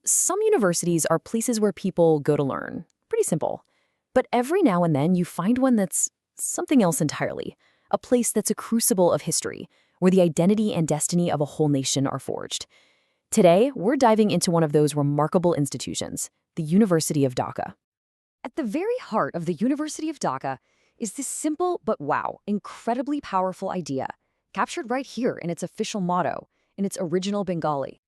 Some universities are places where people go to learn. Pretty simple. But every now and then you find one that's something else entirely. A place that's a crucible of history, where the identity and destiny of a whole nation are forged. Today, we're diving into one of those remarkable institutions, the University of Dhaka. At the very heart of the University of Dhaka is this simple but incredibly powerful idea, captured right here in its official motto, in its original Bengali.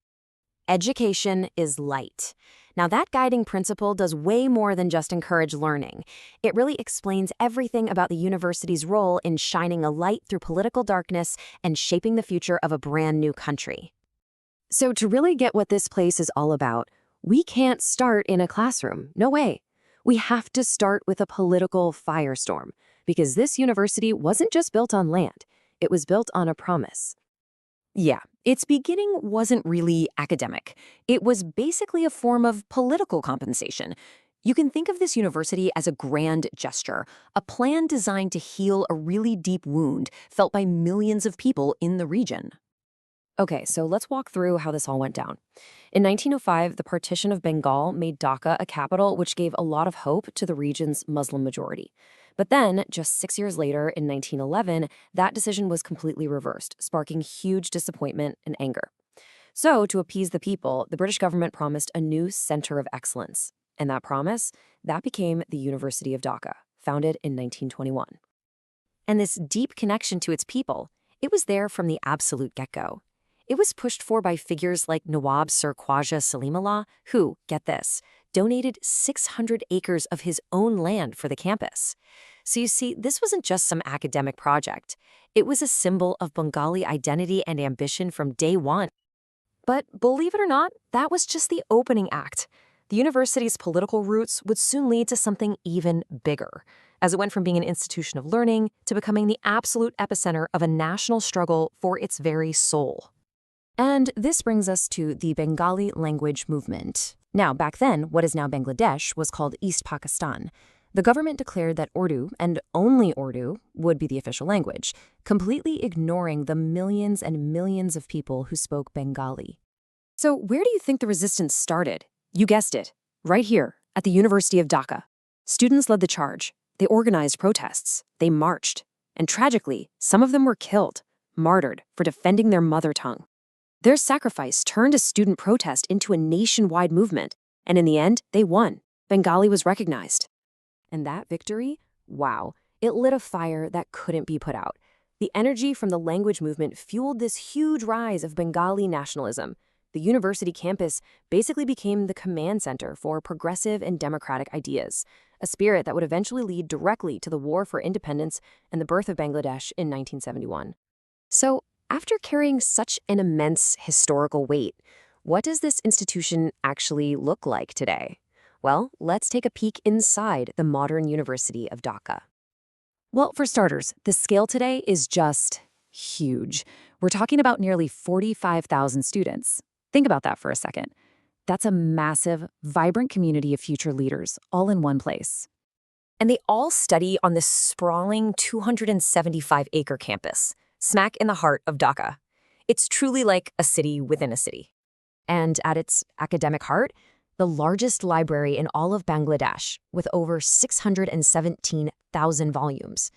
Education is light. Now, that guiding principle does way more than just encourage learning. It really explains everything about the university's role in shining a light through political darkness and shaping the future of a brand new country. So to really get what this place is all about, we can't start in a classroom. No way. We have to start with a political firestorm, because this university wasn't just built on land. It was built on a promise. Yeah, its beginning wasn't really academic. It was basically a form of political compensation. You can think of this university as a grand gesture, a plan designed to heal a really deep wound felt by millions of people in the region. Okay, so let's walk through how this all went down. In 1905, the partition of Bengal made Dhaka a capital, which gave a lot of hope to the region's Muslim majority. But then, just 6 years later, in 1911, that decision was completely reversed, sparking huge disappointment and anger. So, to appease the people, the British government promised a new center of excellence. And that promise, that became the University of Dhaka, founded in 1921. And this deep connection to its people, it was there from the absolute get-go. It was pushed for by figures like Nawab Sir Khwaja Salimullah, who, get this, donated 600 acres of his own land for the campus. So you see, this wasn't just some academic project. It was a symbol of Bengali identity and ambition from day one. But believe it or not, that was just the opening act. The university's political roots would soon lead to something even bigger, as it went from being an institution of learning to becoming the absolute epicenter of a national struggle for its very soul. And this brings us to the Bengali language movement. Now, back then, what is now Bangladesh was called East Pakistan. The government declared that Urdu, and only Urdu, would be the official language, completely ignoring the millions and millions of people who spoke Bengali. So where do you think the resistance started? You guessed it, right here, at the University of Dhaka. Students led the charge. They organized protests. They marched. And tragically, some of them were killed, martyred for defending their mother tongue. Their sacrifice turned a student protest into a nationwide movement, and in the end, they won. Bengali was recognized. And that victory, wow, it lit a fire that couldn't be put out. The energy from the language movement fueled this huge rise of Bengali nationalism. The university campus basically became the command center for progressive and democratic ideas, a spirit that would eventually lead directly to the War for Independence and the birth of Bangladesh in 1971. So, after carrying such an immense historical weight, what does this institution actually look like today? Well, let's take a peek inside the modern University of Dhaka. Well, for starters, the scale today is just huge. We're talking about nearly 45,000 students. Think about that for a second. That's a massive, vibrant community of future leaders, all in one place. And they all study on this sprawling 275-acre campus, smack in the heart of Dhaka. It's truly like a city within a city. And at its academic heart, the largest library in all of Bangladesh, with over 617,000 volumes.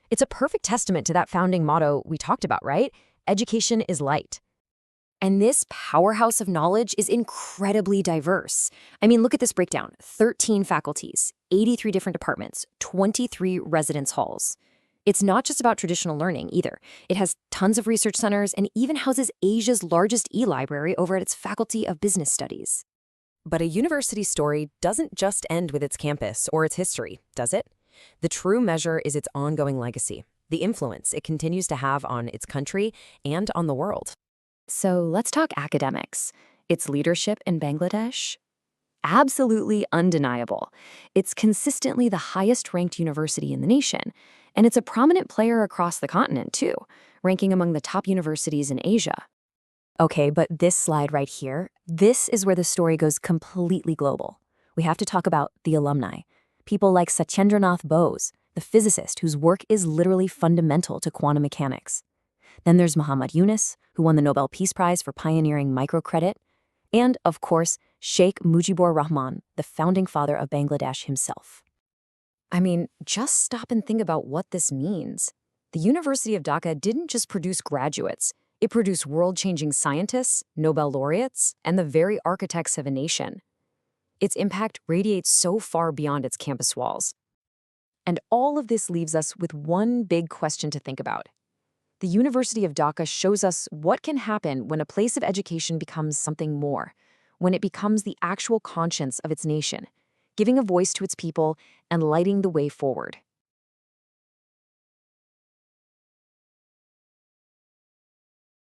It's a perfect testament to that founding motto we talked about, right? Education is light. And this powerhouse of knowledge is incredibly diverse. I mean, look at this breakdown. 13 faculties, 83 different departments, 23 residence halls. It's not just about traditional learning either. It has tons of research centers and even houses Asia's largest e-library over at its Faculty of Business Studies. But a university story doesn't just end with its campus or its history, does it? The true measure is its ongoing legacy, the influence it continues to have on its country and on the world. So let's talk academics. Its leadership in Bangladesh? Absolutely undeniable. It's consistently the highest-ranked university in the nation, and it's a prominent player across the continent, too, ranking among the top universities in Asia. Okay, but this slide right here, this is where the story goes completely global. We have to talk about the alumni. People like Satyendranath Bose, the physicist whose work is literally fundamental to quantum mechanics. Then there's Muhammad Yunus, who won the Nobel Peace Prize for pioneering microcredit. And, of course, Sheikh Mujibur Rahman, the founding father of Bangladesh himself. I mean, just stop and think about what this means. The University of Dhaka didn't just produce graduates. It produced world-changing scientists, Nobel laureates, and the very architects of a nation. Its impact radiates so far beyond its campus walls. And all of this leaves us with one big question to think about. The University of Dhaka shows us what can happen when a place of education becomes something more, when it becomes the actual conscience of its nation, giving a voice to its people and lighting the way forward.